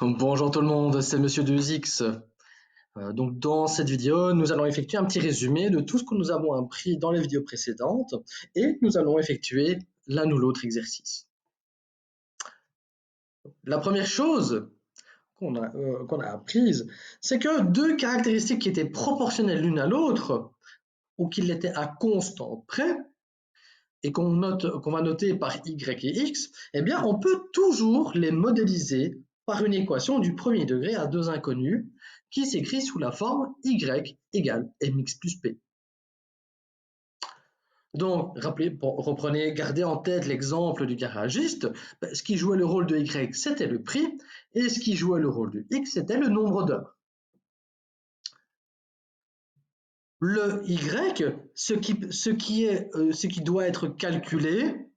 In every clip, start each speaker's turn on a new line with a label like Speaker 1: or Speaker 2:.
Speaker 1: Bonjour tout le monde, c'est Monsieur 2X. Donc dans cette vidéo, nous allons effectuer un petit résumé de tout ce que nous avons appris dans les vidéos précédentes et nous allons effectuer l'un ou l'autre exercice. La première chose qu'on a apprise, c'est que deux caractéristiques qui étaient proportionnelles l'une à l'autre ou qui l'étaient à constante près et qu'on va noter par y et x, eh bien on peut toujours les modéliser par une équation du premier degré à deux inconnus qui s'écrit sous la forme y égale mx plus p. Donc, reprenez, gardez en tête l'exemple du garagiste. Ce qui jouait le rôle de y, c'était le prix, et ce qui jouait le rôle de x, c'était le nombre d'heures. Le y, ce qui doit être calculé,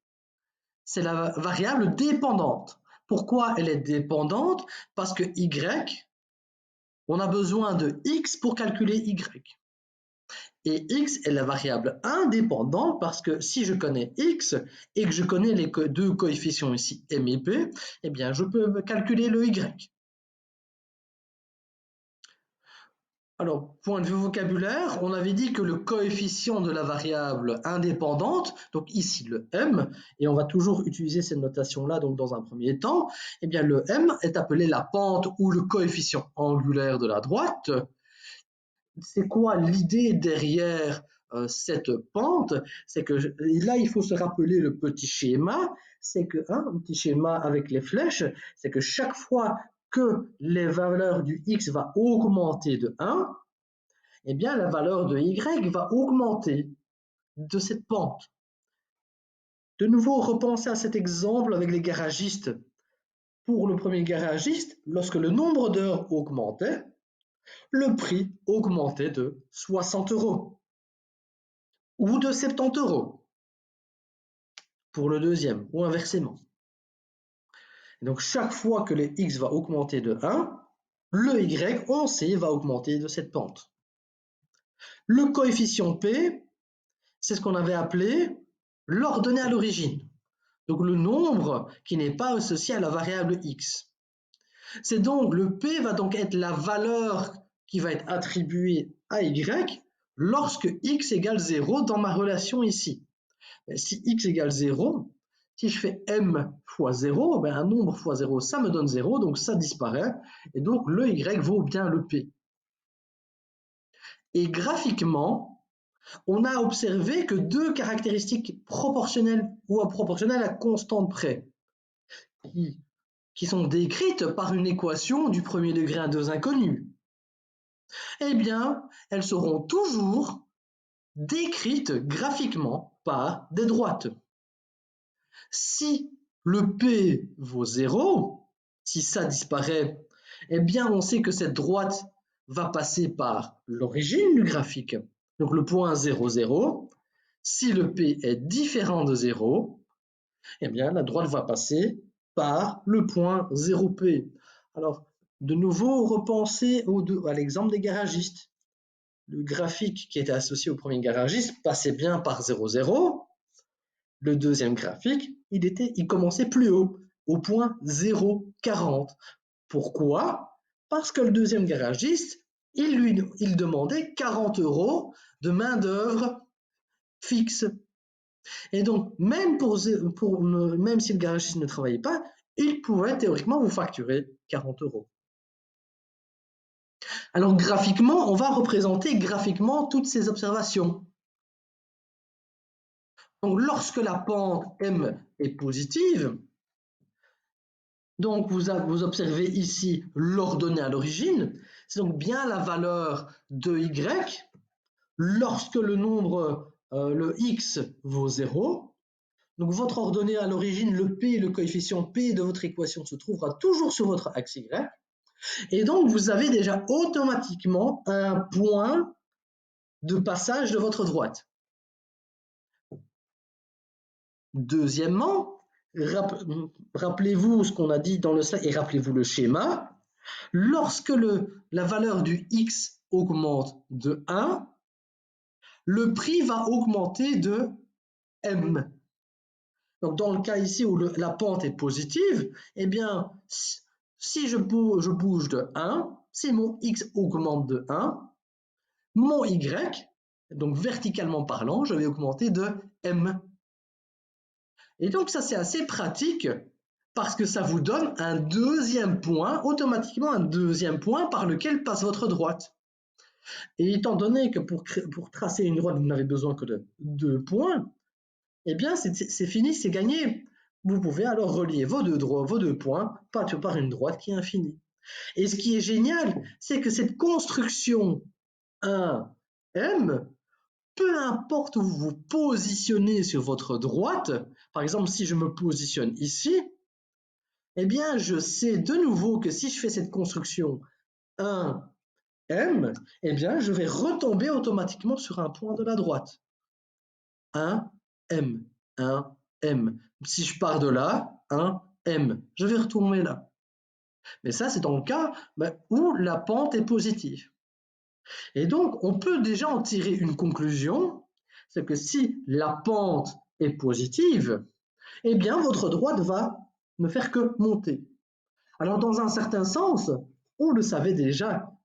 Speaker 1: c'est la variable dépendante. Pourquoi elle est dépendante? Parce que y, on a besoin de x pour calculer y. Et x est la variable indépendante parce que si je connais x et que je connais les deux coefficients ici, m et p, eh bien je peux calculer le y. Alors, point de vue vocabulaire, on avait dit que le coefficient de la variable indépendante, donc ici le m, et on va toujours utiliser cette notation-là donc dans un premier temps, eh bien le m est appelé la pente ou le coefficient angulaire de la droite. C'est quoi l'idée derrière cette pente? C'est que là, il faut se rappeler le petit schéma, c'est que un petit schéma avec les flèches, c'est que chaque fois que les valeurs du x va augmenter de 1, eh bien la valeur de y va augmenter de cette pente. De nouveau, repensez à cet exemple avec les garagistes. Pour le premier garagiste, lorsque le nombre d'heures augmentait, le prix augmentait de 60 € ou de 70 € pour le deuxième, ou inversement. Et donc chaque fois que le x va augmenter de 1, le y, on sait, va augmenter de cette pente. Le coefficient p, c'est ce qu'on avait appelé l'ordonnée à l'origine. Donc le nombre qui n'est pas associé à la variable x. C'est donc le p va donc être la valeur qui va être attribuée à y lorsque x égale 0 dans ma relation ici. Si x égale 0, si je fais m fois 0, ben un nombre fois 0, ça me donne 0, donc ça disparaît, et donc le y vaut bien le p. Et graphiquement, on a observé que deux caractéristiques proportionnelles ou proportionnelles à constante près, qui sont décrites par une équation du premier degré à deux inconnus, eh bien, elles seront toujours décrites graphiquement par des droites. Si le P vaut 0, si ça disparaît, eh bien on sait que cette droite va passer par l'origine du graphique, donc le point 0, 0. Si le P est différent de 0, eh bien la droite va passer par le point 0P. Alors, de nouveau, repensez à l'exemple des garagistes. Le graphique qui était associé au premier garagiste passait bien par 0, 0. Le deuxième graphique, il commençait plus haut, au point 0,40. Pourquoi? Parce que le deuxième garagiste, il demandait 40 € de main-d'œuvre fixe. Et donc, même si le garagiste ne travaillait pas, il pouvait théoriquement vous facturer 40 €. Alors, graphiquement, on va représenter graphiquement toutes ces observations. Donc, lorsque la pente M est positive, donc vous observez ici l'ordonnée à l'origine, c'est donc bien la valeur de y lorsque le nombre, le x vaut 0. Donc votre ordonnée à l'origine, le p, le coefficient p de votre équation se trouvera toujours sur votre axe y. Et donc vous avez déjà automatiquement un point de passage de votre droite. Deuxièmement, rappelez-vous ce qu'on a dit dans le slide et rappelez-vous le schéma. Lorsque la valeur du x augmente de 1, le prix va augmenter de m. Donc dans le cas ici où la pente est positive, eh bien, si je bouge de 1, si mon x augmente de 1, mon y, donc verticalement parlant, je vais augmenter de m. Et donc ça c'est assez pratique parce que ça vous donne un deuxième point, automatiquement un deuxième point par lequel passe votre droite. Et étant donné que pour tracer une droite, vous n'avez besoin que de 2 points, eh bien c'est fini, c'est gagné. Vous pouvez alors relier vos deux points par une droite qui est infinie. Et ce qui est génial, c'est que cette construction 1M, peu importe où vous vous positionnez sur votre droite, par exemple si je me positionne ici, eh bien je sais de nouveau que si je fais cette construction 1M, eh bien je vais retomber automatiquement sur un point de la droite. 1M, 1M. Si je pars de là, 1M, je vais retourner là. Mais ça, c'est dans le cas où la pente est positive. Et donc, on peut déjà en tirer une conclusion, c'est que si la pente est positive, eh bien, votre droite va ne faire que monter. Alors, dans un certain sens, on le savait déjà,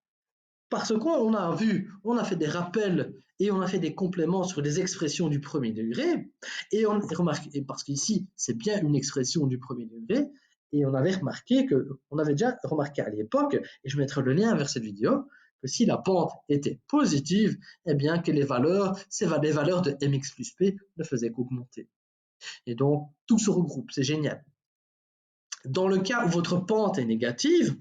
Speaker 1: parce qu'on a vu, on a fait des rappels et on a fait des compléments sur les expressions du premier degré, et on remarqué, parce qu'ici, c'est bien une expression du premier degré, et on avait remarqué on avait déjà remarqué à l'époque, et je mettrai le lien vers cette vidéo, que si la pente était positive, eh bien que les valeurs de mx plus p ne faisaient qu'augmenter. Et donc, tout se regroupe, c'est génial. Dans le cas où votre pente est négative,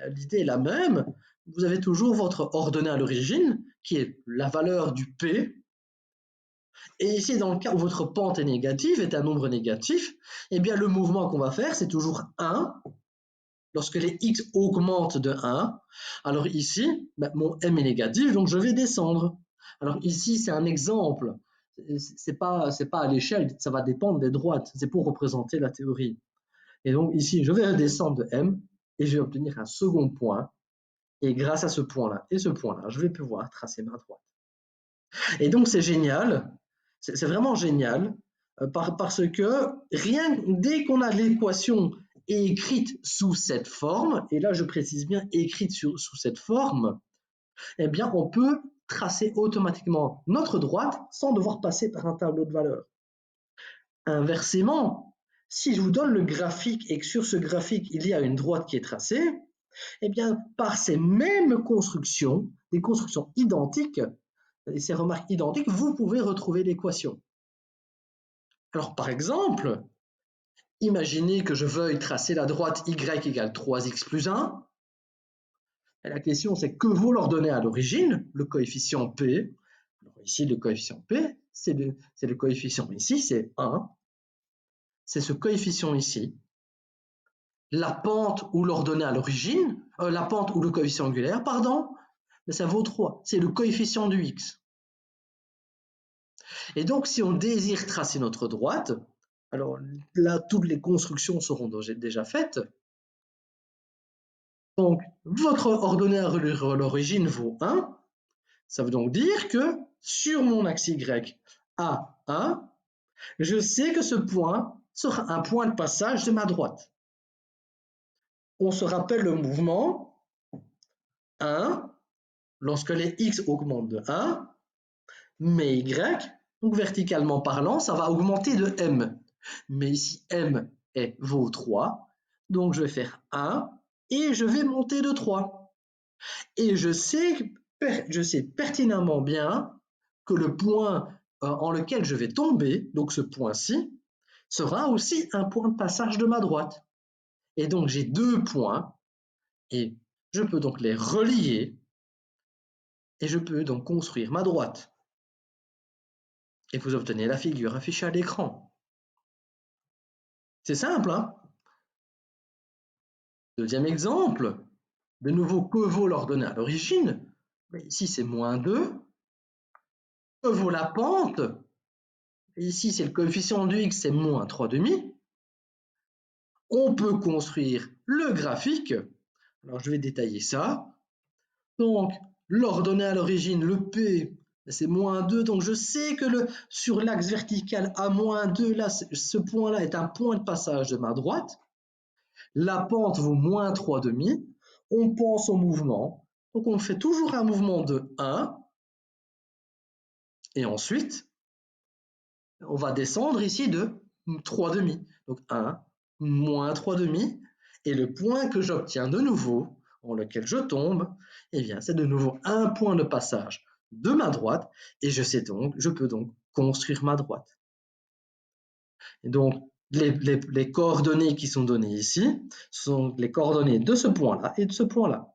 Speaker 1: l'idée est la même, vous avez toujours votre ordonnée à l'origine, qui est la valeur du p, et ici, dans le cas où votre pente est négative, est un nombre négatif, eh bien le mouvement qu'on va faire, c'est toujours 1, lorsque les x augmentent de 1. Alors ici, mon m est négatif, donc je vais descendre. Alors ici, c'est un exemple, c'est pas à l'échelle, ça va dépendre des droites, c'est pour représenter la théorie. Et donc ici, je vais descendre de m, et je vais obtenir un second point, et grâce à ce point-là et ce point-là, je vais pouvoir tracer ma droite. Et donc c'est génial, c'est vraiment génial, parce que dès qu'on a l'équation écrite sous cette forme, et là je précise bien écrite sous cette forme, eh bien on peut tracer automatiquement notre droite sans devoir passer par un tableau de valeurs. Inversement, si je vous donne le graphique et que sur ce graphique il y a une droite qui est tracée, eh bien par ces mêmes constructions, des constructions identiques, et ces remarques identiques, vous pouvez retrouver l'équation. Alors par exemple, imaginez que je veuille tracer la droite y égale 3x plus 1. Et la question c'est que vaut l'ordonnée à l'origine, le coefficient p. Alors ici le coefficient p, c'est le coefficient ici, c'est 1. C'est ce coefficient ici. La pente ou l'ordonnée à l'origine, la pente ou le coefficient angulaire, pardon, mais ça vaut 3. C'est le coefficient du x. Et donc, si on désire tracer notre droite, alors là, toutes les constructions seront déjà faites. Donc, votre ordonnée à l'origine vaut 1. Ça veut donc dire que sur mon axe Y A1, je sais que ce point sera un point de passage de ma droite. On se rappelle le mouvement 1, lorsque les x augmentent de 1, mais y, donc verticalement parlant, ça va augmenter de m. Mais ici, m vaut 3, donc je vais faire 1 et je vais monter de 3. Et je sais pertinemment bien que le point en lequel je vais tomber, donc ce point-ci, sera aussi un point de passage de ma droite. Et donc j'ai 2 points, et je peux donc les relier, et je peux donc construire ma droite. Et vous obtenez la figure affichée à l'écran. C'est simple, hein? Deuxième exemple, de nouveau, que vaut l'ordonnée à l'origine? Ici, c'est moins 2. Que vaut la pente? Ici, c'est le coefficient du x, c'est moins 3,5. On peut construire le graphique. Alors, je vais détailler ça. Donc, l'ordonnée à l'origine, le P, c'est moins 2. Donc, je sais que sur l'axe vertical à moins 2, là, ce point-là est un point de passage de ma droite. la pente vaut moins 3,5, on pense au mouvement, donc on fait toujours un mouvement de 1, et ensuite, on va descendre ici de 3,5. Donc 1, moins 3,5, et le point que j'obtiens de nouveau, en lequel je tombe, eh bien, c'est de nouveau un point de passage de ma droite, et je peux donc construire ma droite. Et donc, les coordonnées qui sont données ici sont les coordonnées de ce point-là et de ce point-là.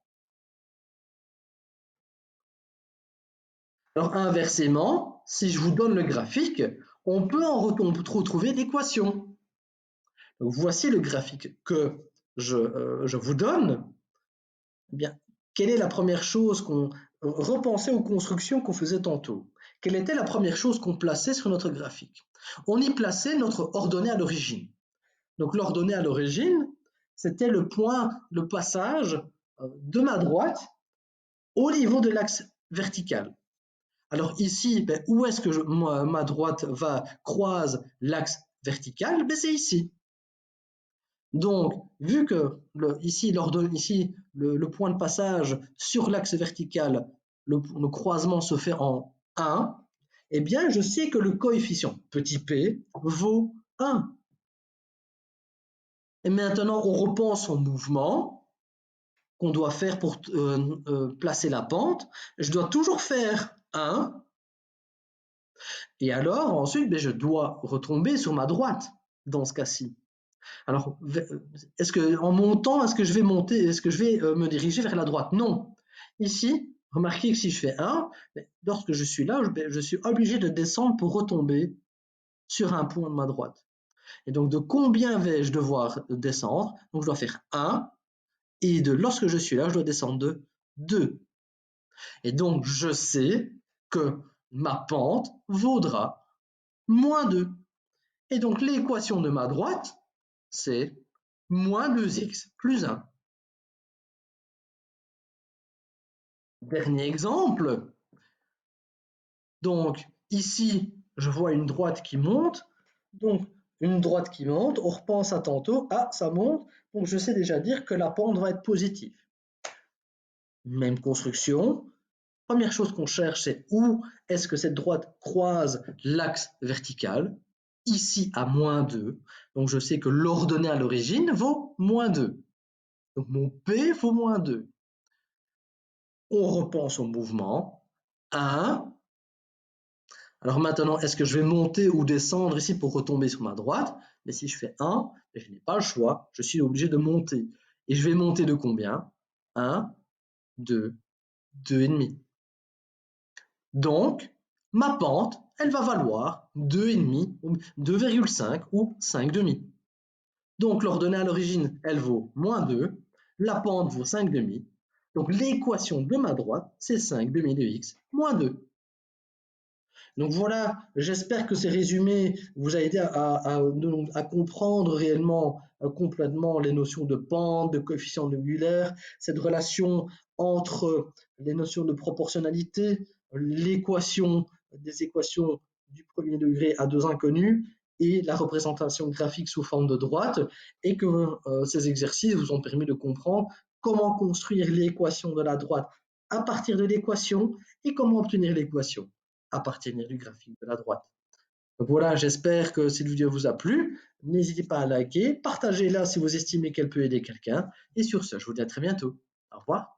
Speaker 1: Alors, inversement, si je vous donne le graphique, on peut en retrouver l'équation. Voici le graphique que je vous donne. Eh bien, quelle est la première chose qu'on repensait aux constructions qu'on faisait tantôt? Quelle était la première chose qu'on plaçait sur notre graphique? On y plaçait notre ordonnée à l'origine. Donc l'ordonnée à l'origine, c'était le point de passage de ma droite au niveau de l'axe vertical. Alors ici, ben, où est-ce que ma droite va croise l'axe vertical? Ben, c'est ici. Donc, vu que ici, le point de passage sur l'axe vertical, le croisement se fait en 1, eh bien, je sais que le coefficient petit p vaut 1. Et maintenant, on repense au mouvement qu'on doit faire pour placer la pente. Je dois toujours faire 1. Et alors, ensuite, ben, je dois retomber sur ma droite dans ce cas-ci. Alors, est-ce que en montant, est-ce que je vais monter, est-ce que je vais me diriger vers la droite? Non. Ici, remarquez que si je fais 1, lorsque je suis là, je suis obligé de descendre pour retomber sur un point de ma droite. Et donc, de combien vais-je devoir descendre? Donc, je dois faire 1, et lorsque je suis là, je dois descendre de 2. Et donc, je sais que ma pente vaudra moins 2. Et donc, l'équation de ma droite, c'est moins 2x plus 1. Dernier exemple. Donc, ici, je vois une droite qui monte. Donc, une droite qui monte, on repense à tantôt. Ah, ça monte. Donc, je sais déjà dire que la pente va être positive. Même construction. Première chose qu'on cherche, c'est où est-ce que cette droite croise l'axe vertical. Ici, à moins 2. Donc, je sais que l'ordonnée à l'origine vaut moins 2. Donc, mon P vaut moins 2. On repense au mouvement. 1. Alors maintenant, est-ce que je vais monter ou descendre ici pour retomber sur ma droite? Mais si je fais 1, je n'ai pas le choix, je suis obligé de monter. Et je vais monter de combien? 1, 2, 2,5. Donc, ma pente, elle va valoir 2,5, 2,5 ou 5,5. Donc, l'ordonnée à l'origine, elle vaut moins 2, la pente vaut 5,5. Donc, l'équation de ma droite, c'est 5,5 de x moins 2. Donc voilà, j'espère que ces résumés vous a aidé à comprendre réellement complètement les notions de pente, de coefficient angulaire, cette relation entre les notions de proportionnalité, l'équation des équations du premier degré à deux inconnus et la représentation graphique sous forme de droite, et que ces exercices vous ont permis de comprendre comment construire l'équation de la droite à partir de l'équation et comment obtenir l'équation à partir du graphique de la droite. Donc voilà, j'espère que cette vidéo vous a plu. N'hésitez pas à liker, partagez-la si vous estimez qu'elle peut aider quelqu'un. Et sur ce, je vous dis à très bientôt. Au revoir.